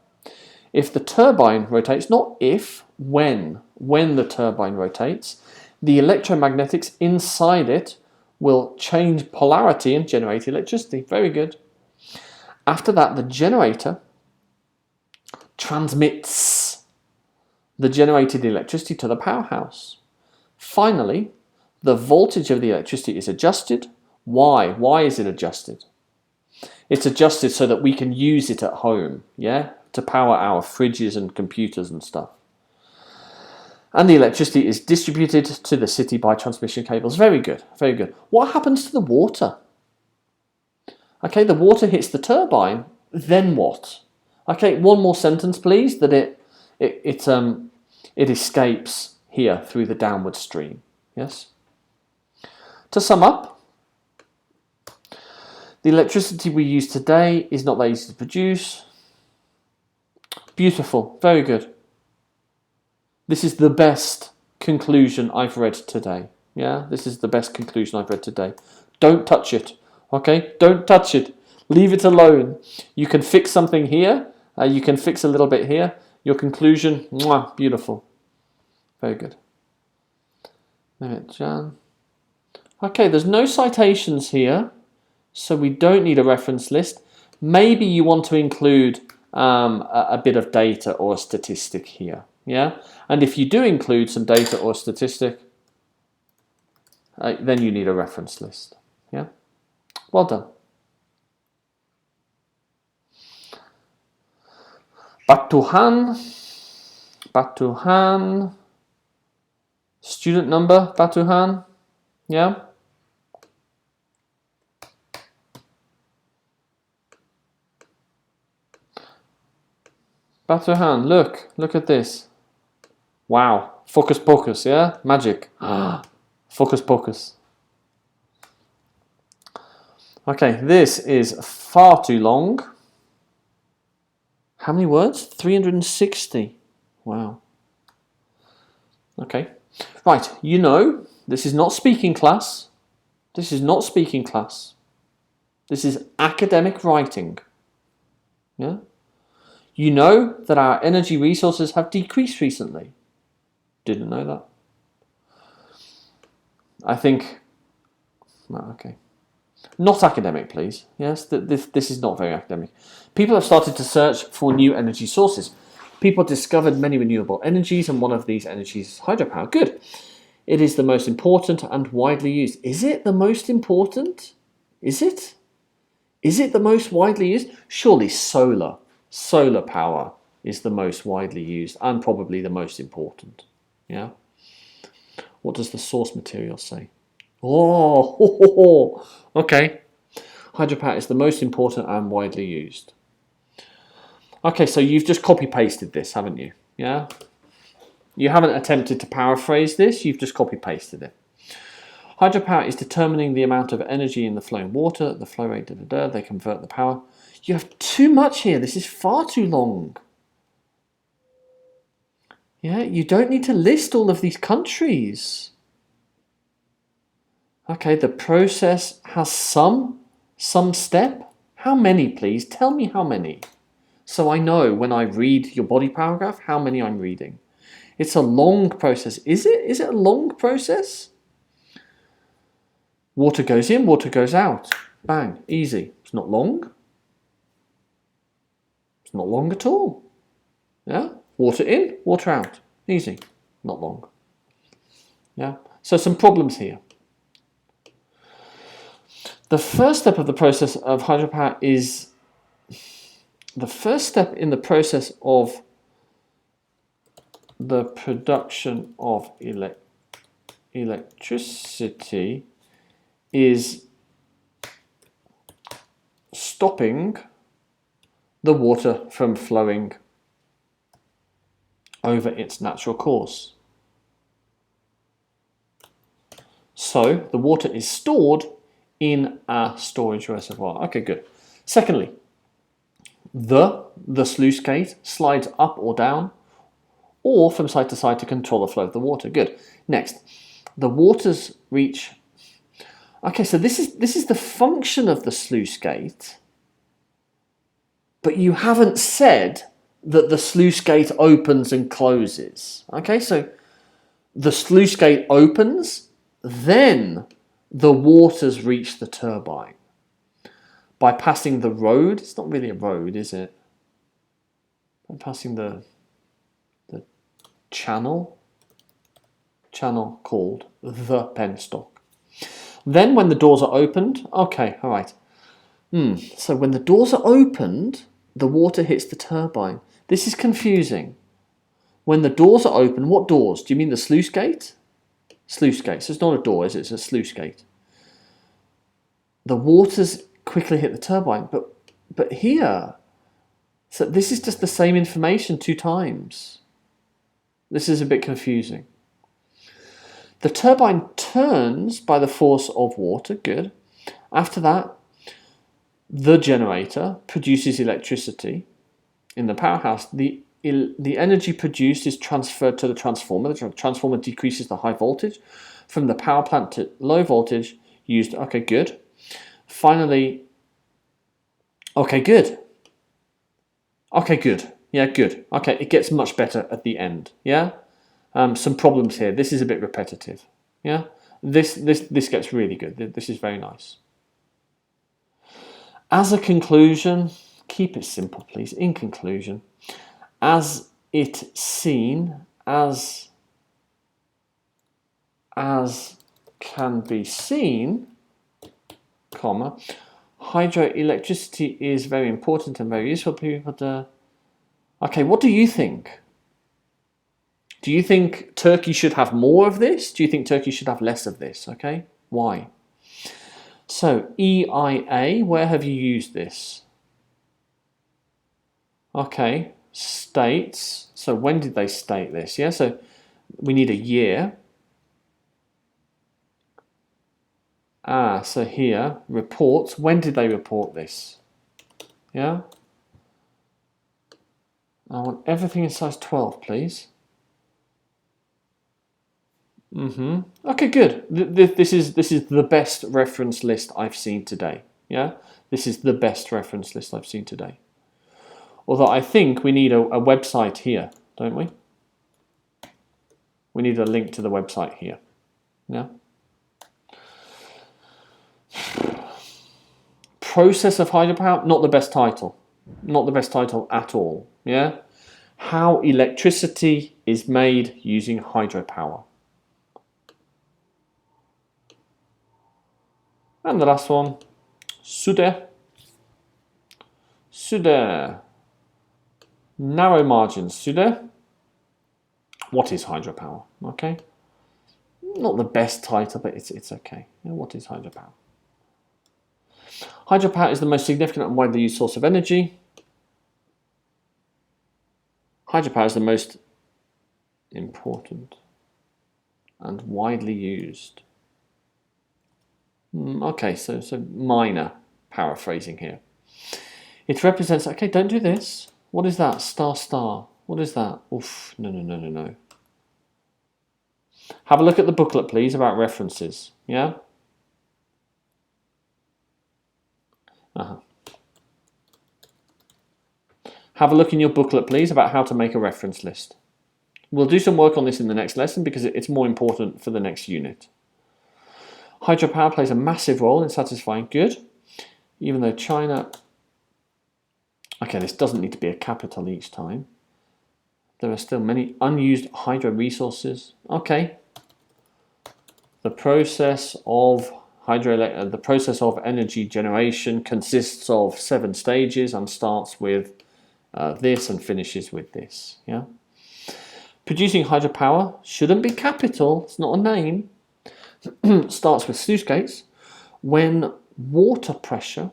If the turbine rotates, not if, when the turbine rotates, the electromagnetics inside it will change polarity and generate electricity. Very good. After that, the generator transmits the generated electricity to the powerhouse. Finally, the voltage of the electricity is adjusted. Why? Why is it adjusted? It's adjusted so that we can use it at home, yeah, to power our fridges and computers and stuff. And the electricity is distributed to the city by transmission cables. Very good, very good. What happens to the water? Okay, the water hits the turbine, then what? Okay, one more sentence, please, that it escapes here through the downward stream. Yes? To sum up, the electricity we use today is not that easy to produce. Beautiful, very good. This is the best conclusion I've read today. Yeah, this is the best conclusion I've read today. Don't touch it. Okay, don't touch it. Leave it alone. You can fix something here. You can fix a little bit here. Your conclusion, mwah, beautiful. Very good. Okay, there's no citations here, so we don't need a reference list. Maybe you want to include a bit of data or a statistic here. Yeah, and if you do include some data or statistic, then you need a reference list. Yeah, well done. BATUHAN, BATUHAN, student number, BATUHAN, yeah. BATUHAN, look at this. Wow, focus pocus, yeah, magic. Focus pocus. Okay, this is far too long. How many words? 360. Wow. Okay. Right, you know, this is not speaking class. This is not speaking class. This is academic writing. Yeah? You know that our energy resources have decreased recently. Didn't know that. I think, okay. Not academic, please. Yes, this is not very academic. People have started to search for new energy sources. People discovered many renewable energies, and one of these energies is hydropower. Good. It is the most important and widely used. Is it the most important? Is it? Is it the most widely used? Surely solar. Solar power is the most widely used and probably the most important. Yeah. What does the source material say? Oh, okay. Hydropower is the most important and widely used. Okay, so you've just copy-pasted this, haven't you? Yeah? You haven't attempted to paraphrase this, you've just copy-pasted it. Hydropower is determining the amount of energy in the flowing water, the flow rate, they convert the power. You have too much here, this is far too long. Yeah, you don't need to list all of these countries. Okay, the process has some step. How many, please? Tell me how many. So I know when I read your body paragraph, how many I'm reading. It's a long process. Is it? Is it a long process? Water goes in, water goes out. Bang, easy. It's not long. It's not long at all. Yeah, water in, water out. Easy, not long. Yeah, so some problems here. The first step of the process of hydropower is the first step in the process of the production of electricity is stopping the water from flowing over its natural course. So the water is stored in a storage reservoir. Okay, good. Secondly, the sluice gate slides up or down or from side to side to control the flow of the water. Good. Next, the waters reach. Okay, so this is the function of the sluice gate, but you haven't said that the sluice gate opens and closes. Okay, so the sluice gate opens, then the waters reach the turbine by passing the road. It's not really a road, is it? By passing the channel called the penstock. Then when the doors are opened, okay, all right. So when the doors are opened, the water hits the turbine. This is confusing. When the doors are open, what doors? Do you mean the sluice gate? Sluice gate. So it's not a door, is it? It's a sluice gate. The waters quickly hit the turbine, but here, so this is just the same information 2 times. This is a bit confusing. The turbine turns by the force of water. Good. After that, the generator produces electricity in the powerhouse. The energy produced is transferred to the transformer. The transformer decreases the high voltage from the power plant to low voltage. used. Okay, good. Finally, okay, good. Okay, good. Yeah, good. Okay, it gets much better at the end. Yeah, some problems here. This is a bit repetitive. Yeah, this gets really good. This is very nice. As a conclusion, keep it simple, please. In conclusion, as it seen, as can be seen, comma, hydroelectricity is very important and very useful. People, okay, what do you think? Do you think Turkey should have more of this? Do you think Turkey should have less of this? Okay, why? So EIA, where have you used this? Okay, states. So when did they state this? Yeah, so we need a year. So here, reports. When did they report this? Yeah. I want everything in size 12, please. Okay, good. This is the best reference list I've seen today. Yeah, this is the best reference list I've seen today. Although I think we need a website here, don't we? We need a link to the website here. Yeah. Process of hydropower, not the best title. Not the best title at all. Yeah. How electricity is made using hydropower. And the last one, SUDE. SUDE. Narrow margins. SUDE. What is hydropower? Okay. Not the best title, but it's okay. Yeah, what is hydropower? Hydropower is the most significant and widely used source of energy. Hydropower is the most important and widely used. Okay, so minor paraphrasing here. It represents, okay, don't do this. What is that? Star, star. What is that? Oof, no. Have a look at the booklet, please, about references. Yeah? Have a look in your booklet, please, about how to make a reference list. We'll do some work on this in the next lesson because it's more important for the next unit. Hydropower plays a massive role in satisfying good, even though China... Okay, this doesn't need to be a capital each time. There are still many unused hydro resources. Okay. The process of energy generation consists of 7 stages and starts with this and finishes with this. Yeah. Producing hydropower shouldn't be capital. It's not a name. Starts with sluice gates. When water pressure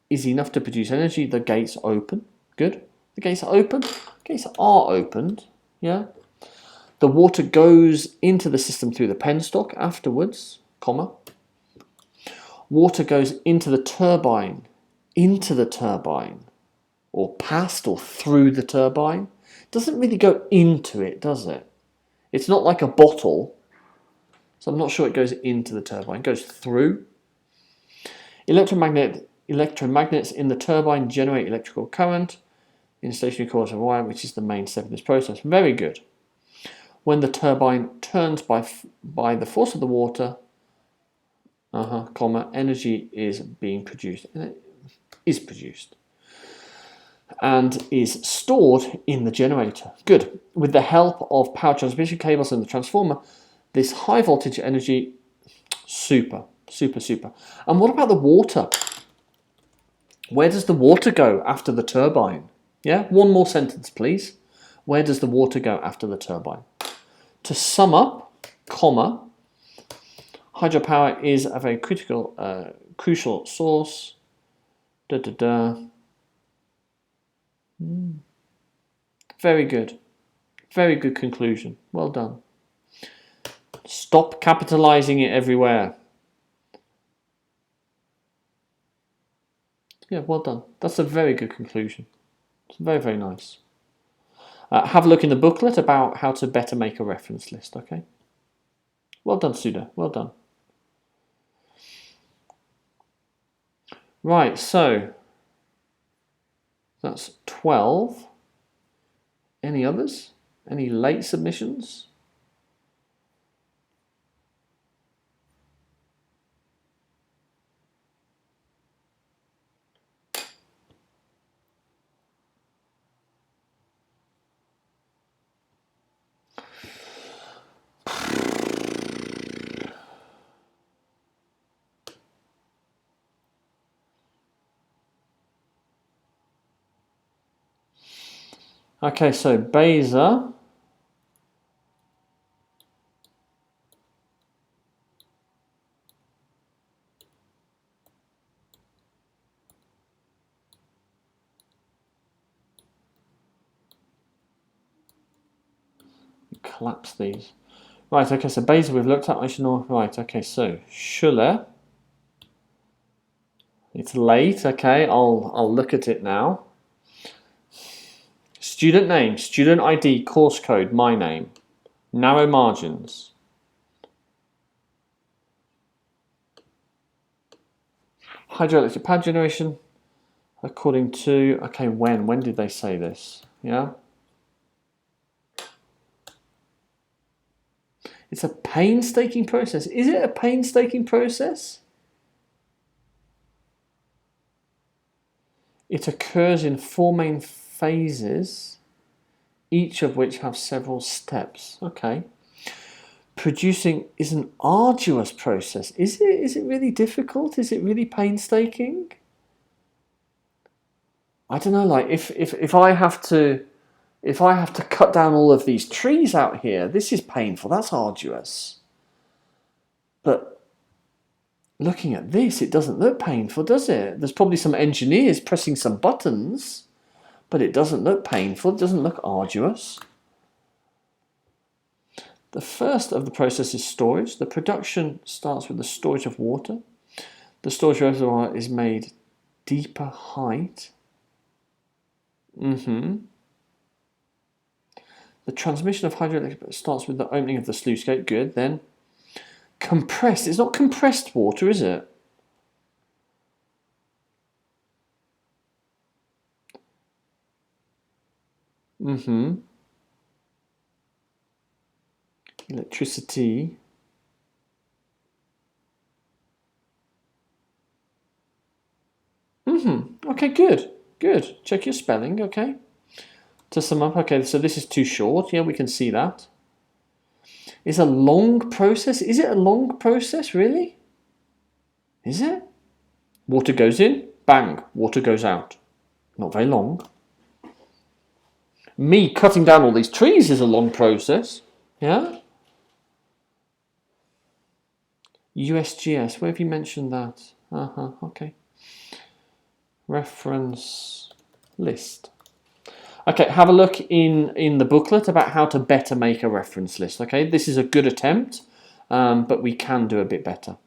is enough to produce energy, the gates open. Good. The gates are open. Gates are opened. Yeah. The water goes into the system through the penstock afterwards, comma. Water goes into the turbine, or past or through the turbine. It doesn't really go into it, does it? It's not like a bottle, so I'm not sure it goes into the turbine. It goes through. Electromagnets in the turbine generate electrical current in stationary coils of wire, which is the main step in this process. Very good. When the turbine turns by the force of the water, energy is being produced. Is produced. And is stored in the generator. Good. With the help of power transmission cables and the transformer, this high voltage energy, super. And what about the water? Where does the water go after the turbine? Yeah, one more sentence, please. Where does the water go after the turbine? To sum up, comma, hydropower is a very crucial source. Very good. Very good conclusion. Well done. Stop capitalizing it everywhere. Yeah, well done. That's a very good conclusion. It's very, very nice. Have a look in the booklet about how to better make a reference list, okay? Well done, SUDE. Well done. Right, so that's 12. Any others? Any late submissions? Okay, so BEYZA. Collapse these. Right, okay, so BEYZA we've looked at. IWSE NUR. Right, okay, so SULE. It's late, okay, I'll look at it now. Student name, student ID, course code, my name. Narrow margins. Hydroelectric power generation, according to, okay, when did they say this? Yeah. It's a painstaking process. Is it a painstaking process? It occurs in 4 main phases, each of which have several steps. Okay. Producing is an arduous process. Is it? Is it really difficult? Is it really painstaking? I don't know. Like if I have to cut down all of these trees out here, this is painful. That's arduous. But looking at this, it doesn't look painful, does it? There's probably some engineers pressing some buttons, but it doesn't look painful. It doesn't look arduous. The first of the process is storage. The production starts with the storage of water. The storage reservoir is made deeper height. The transmission of hydroelectric starts with the opening of the sluice gate. Good. Then compressed. It's not compressed water, is it? Electricity. Okay, good. Good. Check your spelling, okay. To sum up, okay, so this is too short. Yeah, we can see that. It's a long process. Is it a long process, really? Is it? Water goes in, bang, water goes out. Not very long. Me cutting down all these trees is a long process. Yeah? USGS, where have you mentioned that? Okay. Reference list. Okay, have a look in the booklet about how to better make a reference list. Okay, this is a good attempt, but we can do a bit better.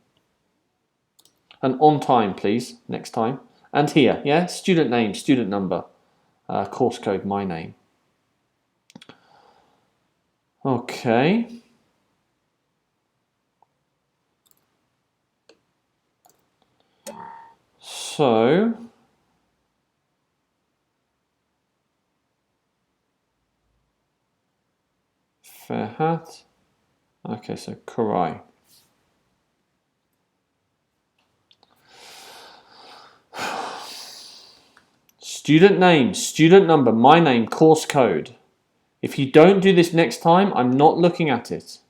And on time, please, next time. And here, yeah, student name, student number, course code, my name. Okay. So, FERHAT. Okay, so KORAY. Student name, student number, my name, course code. If you don't do this next time, I'm not looking at it.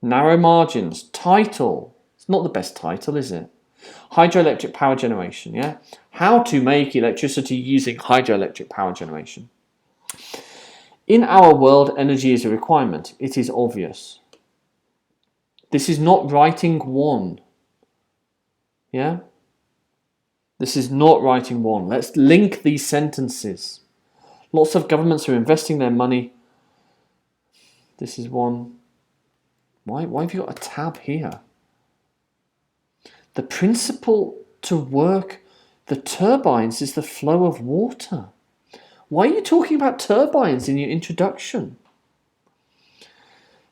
Narrow margins, title. It's not the best title, is it? Hydroelectric power generation, yeah? How to make electricity using hydroelectric power generation. In our world, energy is a requirement. It is obvious. This is not writing one. Yeah? This is not writing one. Let's link these sentences. Lots of governments are investing their money. This is one. Why have you got a tab here? The principle to work the turbines is the flow of water. Why are you talking about turbines in your introduction?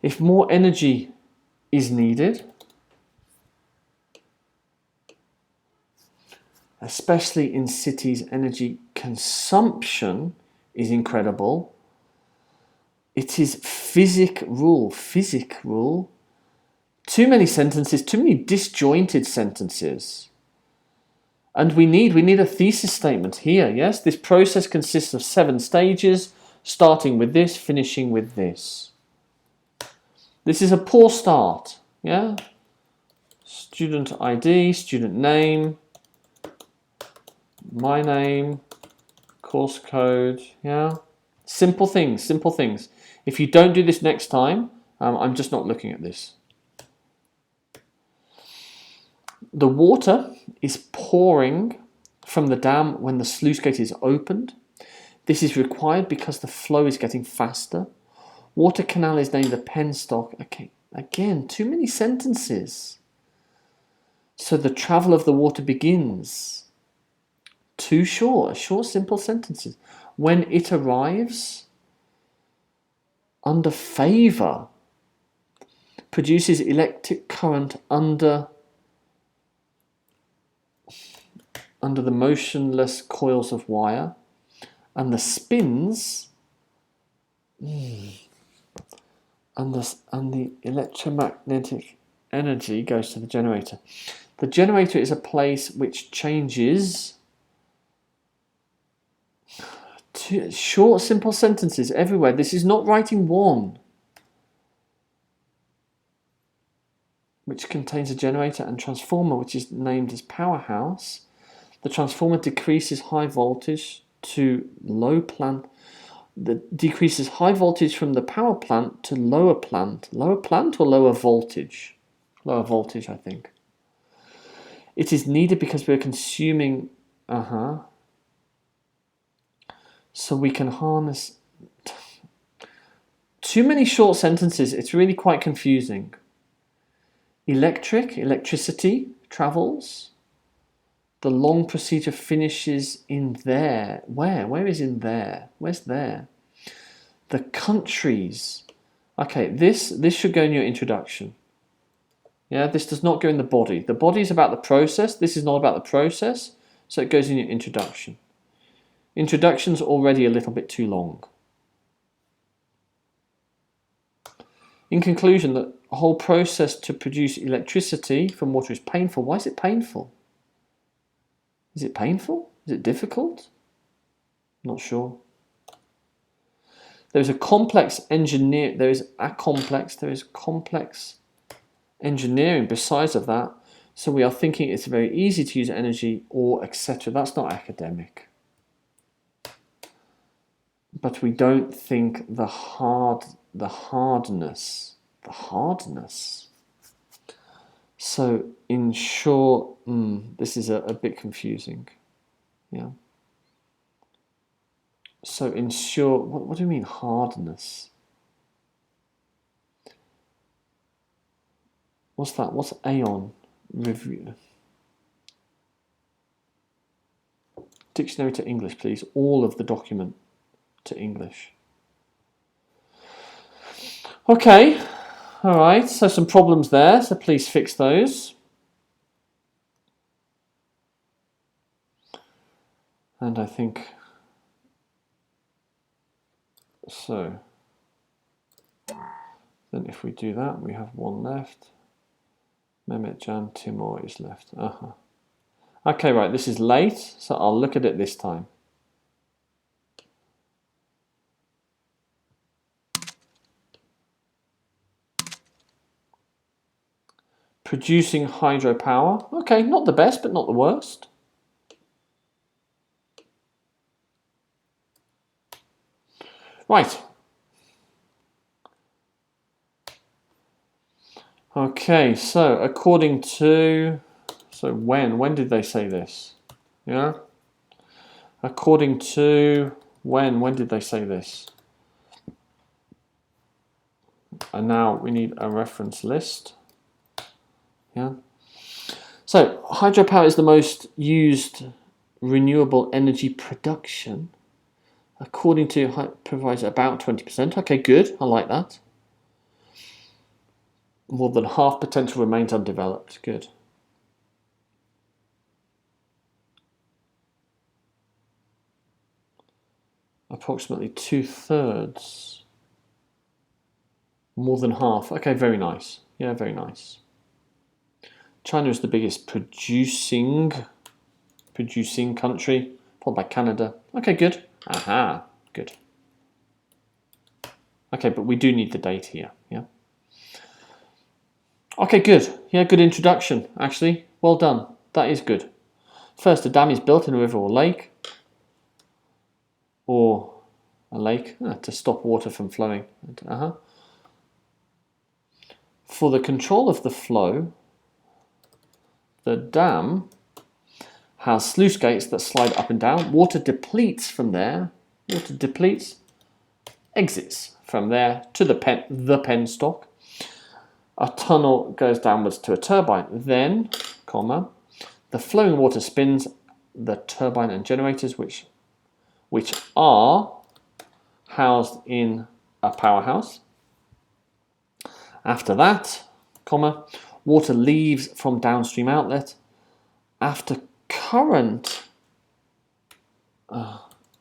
If more energy is needed, especially in cities. Energy consumption is incredible. It is physic rule. Too many sentences, too many disjointed sentences. And we need a thesis statement here, yes? This process consists of 7 stages, starting with this, finishing with this. This is a poor start, yeah? Student ID, student name, my name, course code, yeah? Simple things, simple things. If you don't do this next time, I'm just not looking at this. The water is pouring from the dam when the sluice gate is opened. This is required because the flow is getting faster. Water canal is named the penstock. Okay, again, too many sentences. So the travel of the water begins. Too short, simple sentences. When it arrives, under favor, produces electric current under the motionless coils of wire, and the spins and the electromagnetic energy goes to the generator. The generator is a place which changes. Short, simple sentences everywhere. This is not writing one. Which contains a generator and transformer, which is named as powerhouse. The transformer decreases high voltage to low plant. Decreases high voltage from the power plant to lower plant. Lower plant or lower voltage? Lower voltage, I think. It is needed because we're consuming. So we can harness. Too many short sentences. It's really quite confusing. Electricity travels. The long procedure finishes in there. Where? Where is in there? Where's there? The countries. Okay, this should go in your introduction. Yeah, this does not go in the body. The body is about the process. This is not about the process, so it goes in your introduction. Introduction's already a little bit too long. In conclusion, the whole process to produce electricity from water is painful. Why is it painful? Is it painful? Is it difficult? Not sure. There is complex engineering besides of that. So we are thinking it's very easy to use energy or etc. That's not academic. But we don't think the hardness. So in short, this is a bit confusing. Yeah. So in short, what do you mean hardness? What's that? What's aeon? Review. Dictionary to English, please. All of the document to English. Okay. All right. So some problems there. So please fix those. And I think so. Then if we do that, we have one left. Mehmet Can Timur is left. Okay, right, this is late, so I'll look at it this time. Producing hydropower. Okay, not the best, but not the worst. Right. Okay, so according to, when did they say this? Yeah. According to when did they say this? And now we need a reference list. Yeah. So hydropower is the most used renewable energy production. According to provides about 20%. Okay, good. I like that. More than half potential remains undeveloped. Good. approximately 2/3. More than half. Okay, very nice. Yeah, very nice. China is the biggest producing country, followed by Canada. Okay, good. Aha, good. Okay, but we do need the date here, yeah? Okay, good. Yeah, good introduction, actually. Well done. That is good. First, a dam is built in a river or lake. Or a lake to stop water from flowing. For the control of the flow, the dam has sluice gates that slide up and down. Water depletes from there. Water depletes, exits from there to the penstock. A tunnel goes downwards to a turbine. Then, comma, the flowing water spins the turbine and generators, which are housed in a powerhouse. After that, comma, water leaves from downstream outlet. After current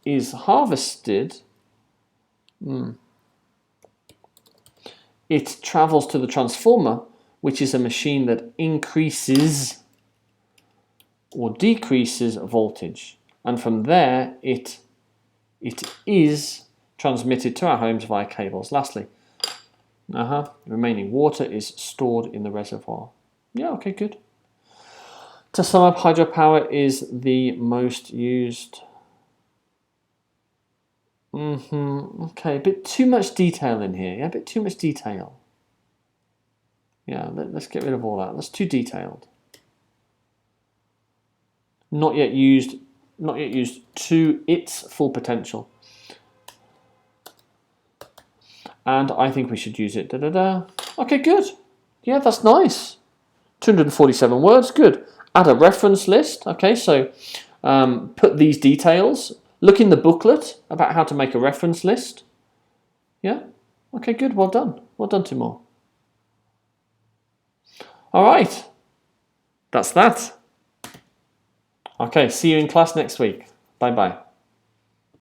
is harvested, it travels to the transformer, which is a machine that increases or decreases voltage. And from there, it is transmitted to our homes via cables. Lastly, remaining water is stored in the reservoir. Yeah, okay, good. To sum up, hydropower is the most used. Okay, a bit too much detail in here. Yeah, a bit too much detail. Yeah, let's get rid of all that. That's too detailed. Not yet used to its full potential. And I think we should use it. Okay, good. Yeah, that's nice. 247 words, good. Add a reference list. Okay, so put these details. Look in the booklet about how to make a reference list. Yeah? Okay, good. Well done. Well done, Timur. All right. That's that. Okay, see you in class next week. Bye-bye.